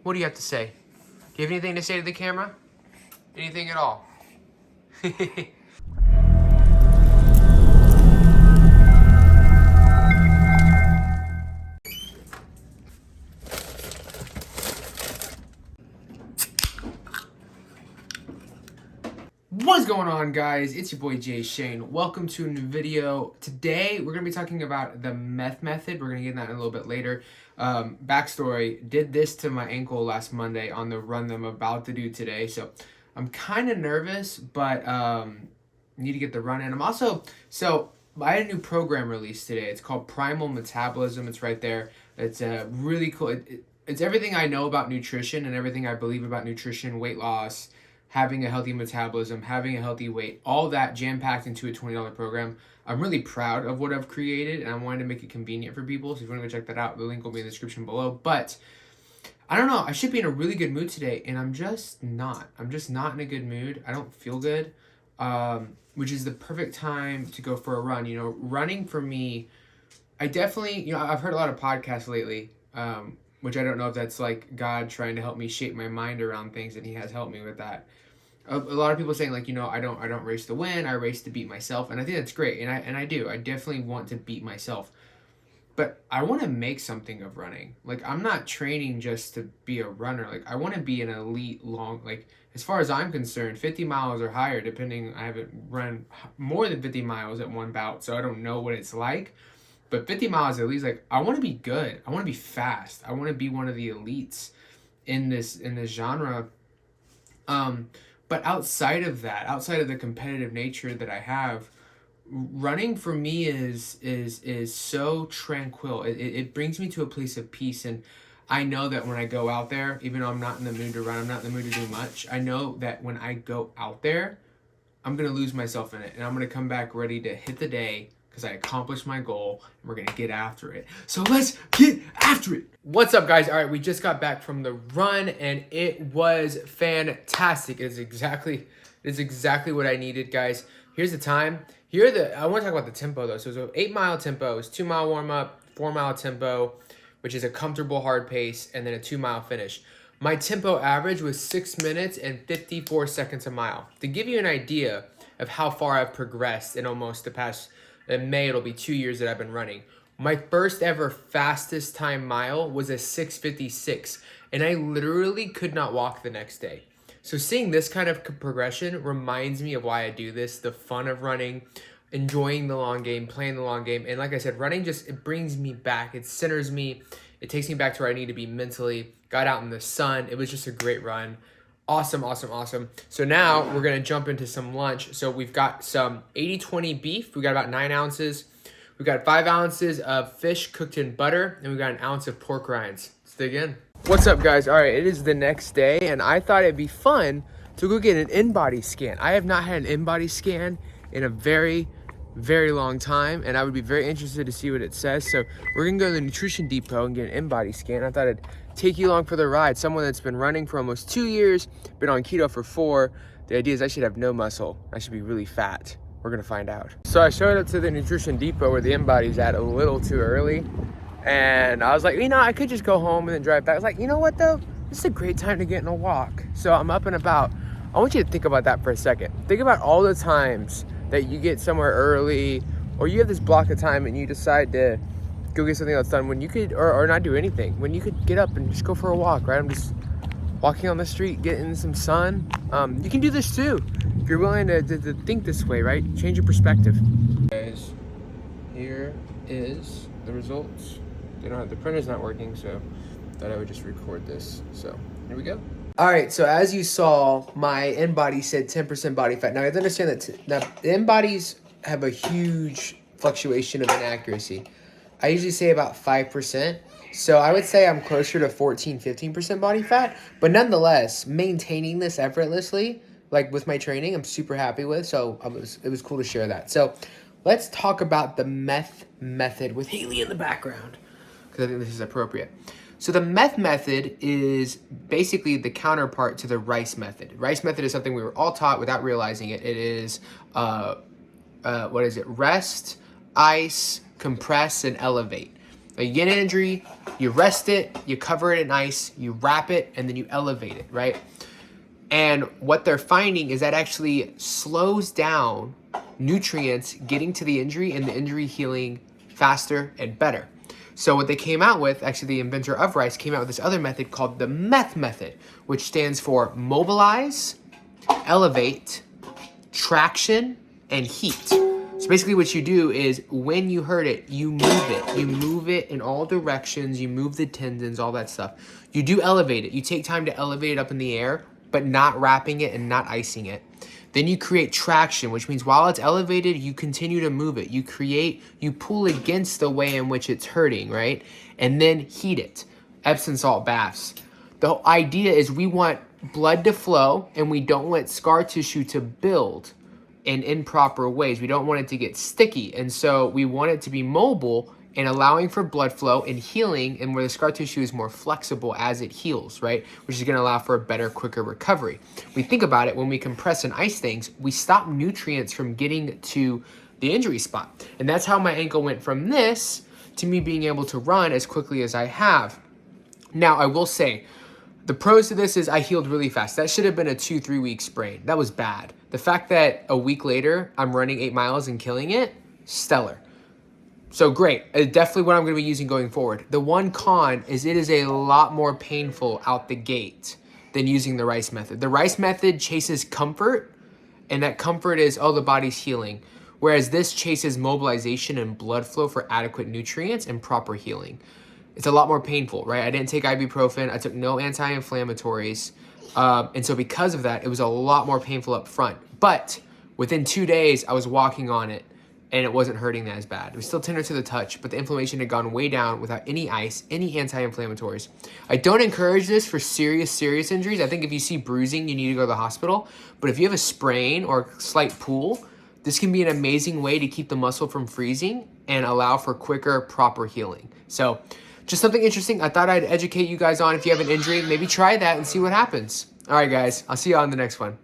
What do you have to say? Do you have anything to say to the camera? Anything at all? What's going on, guys? It's your boy Jay Shane. Welcome to a new video. Today we're going to be talking about the METH method. We're going to get into that in a little bit later. Backstory, did this to my ankle last Monday on the run that I'm about to do today. So I'm kind of nervous, but need to get the run in. I had a new program released today. It's called PRIMAL Metabolism. It's right there. It's really cool. It's everything I know about nutrition and everything I believe about nutrition, weight loss, having a healthy metabolism, having a healthy weight, all that jam-packed into a $20 program. I'm really proud of what I've created, and I wanted to make it convenient for people. So if you want to go check that out, the link will be in the description below. But I don't know, I should be in a really good mood today, and I'm just not. I'm just not in a good mood. I don't feel good, which is the perfect time to go for a run. You know, running for me, I definitely, I've heard a lot of podcasts lately, which I don't know if that's like God trying to help me shape my mind around things, and he has helped me with that. A lot of people saying like, I don't race to win, I race to beat myself, and I think that's great, and I do. I definitely want to beat myself, but I want to make something of running. Like, I'm not training just to be a runner. Like, I want to be an elite as far as I'm concerned, 50 miles or higher, depending. I haven't run more than 50 miles at one bout, so I don't know what it's like. But 50 miles at least, like, I want to be good. I want to be fast. I want to be one of the elites in this genre. But outside of that, outside of the competitive nature that I have, running for me is so tranquil. It brings me to a place of peace, and I know that when I go out there, even though I'm not in the mood to run, I'm not in the mood to do much, I know that when I go out there, I'm going to lose myself in it, and I'm going to come back ready to hit the day because I accomplished my goal, and we're going to get after it. So let's get after it. What's up, guys? All right, we just got back from the run, and it was fantastic. It's exactly what I needed, guys. Here's the time. I want to talk about the tempo, though. So it's an 8-mile tempo. It's 2-mile warm-up, 4-mile tempo, which is a comfortable hard pace, and then a 2-mile finish. My tempo average was 6 minutes and 54 seconds a mile. To give you an idea of how far I've progressed in almost the past, in May, it'll be 2 years that I've been running. My first ever fastest time mile was a 6:56, and I literally could not walk the next day. So seeing this kind of progression reminds me of why I do this, the fun of running, enjoying the long game, playing the long game. And like I said, running it brings me back. It centers me. It takes me back to where I need to be mentally. Got out in the sun. It was just a great run. Awesome, awesome, awesome. So now we're going to jump into some lunch. So we've got some 80-20 beef. We got about 9 ounces. We got 5 ounces of fish cooked in butter, and we got 1 ounce of pork rinds. Let's dig in. What's up, guys? All right, it is the next day, and I thought it'd be fun to go get an InBody scan. I have not had an InBody scan in a very, very long time, and I would be very interested to see what it says. So we're gonna go to the nutrition depot and get an InBody scan. I thought I'd take you along for the ride. Someone that's been running for almost 2 years, been on keto for 4. The idea is I should have no muscle. I should be really fat. We're gonna find out. So I showed up to the nutrition depot where the InBody's at a little too early. And I was like, I could just go home and then drive back. I was like, you know what though? This is a great time to get in a walk. So I'm up and about. I want you to think about that for a second. Think about all the times that you get somewhere early, or you have this block of time and you decide to go get something else done when you could, or not do anything, when you could get up and just go for a walk, right? I'm just walking on the street, getting some sun. You can do this too. If you're willing to think this way, right? Change your perspective. Guys, here is the results. The printer's not working, so I thought I would just record this. So here we go. All right, so as you saw, my InBody said 10% body fat. Now, I have to understand that the InBodies have a huge fluctuation of inaccuracy. I usually say about 5%. So I would say I'm closer to 14-15% body fat. But nonetheless, maintaining this effortlessly, like with my training, I'm super happy with. So it was cool to share that. So let's talk about the METH method with Haley in the background, because I think this is appropriate. So the METH method is basically the counterpart to the RICE method. RICE method is something we were all taught without realizing it. It is, what is it? Rest, ice, compress, and elevate. Like you get an injury, you rest it, you cover it in ice, you wrap it, and then you elevate it, right? And what they're finding is that actually slows down nutrients getting to the injury and the injury healing faster and better. So what they came out with, actually the inventor of rice came out with this other method called the METH method, which stands for mobilize, elevate, traction, and heat. So basically what you do is when you hurt it, you move it. You move it in all directions. You move the tendons, all that stuff. You do elevate it. You take time to elevate it up in the air, but not wrapping it and not icing it. Then you create traction, which means while it's elevated, you continue to move it. You pull against the way in which it's hurting, right? And then heat it. Epsom salt baths. The idea is we want blood to flow and we don't want scar tissue to build in improper ways. We don't want it to get sticky. And so we want it to be mobile and allowing for blood flow and healing, and where the scar tissue is more flexible as it heals, right? Which is gonna allow for a better, quicker recovery. We think about it, when we compress and ice things, we stop nutrients from getting to the injury spot. And that's how my ankle went from this to me being able to run as quickly as I have. Now, I will say, the pros to this is I healed really fast. That should have been a 2-3 week sprain. That was bad. The fact that a week later, I'm running 8 miles and killing it, stellar. So great, it's definitely what I'm gonna be using going forward. The one con is it is a lot more painful out the gate than using the rice method. The rice method chases comfort, and that comfort is, oh, the body's healing. Whereas this chases mobilization and blood flow for adequate nutrients and proper healing. It's a lot more painful, right? I didn't take ibuprofen, I took no anti-inflammatories. And so because of that, it was a lot more painful up front. But within 2 days, I was walking on it, and it wasn't hurting that as bad. It was still tender to the touch, but the inflammation had gone way down without any ice, any anti-inflammatories. I don't encourage this for serious injuries. I think if you see bruising, you need to go to the hospital. But if you have a sprain or slight pull, this can be an amazing way to keep the muscle from freezing and allow for quicker, proper healing. So just something interesting I thought I'd educate you guys on. If you have an injury, maybe try that and see what happens. All right, guys, I'll see you on the next one.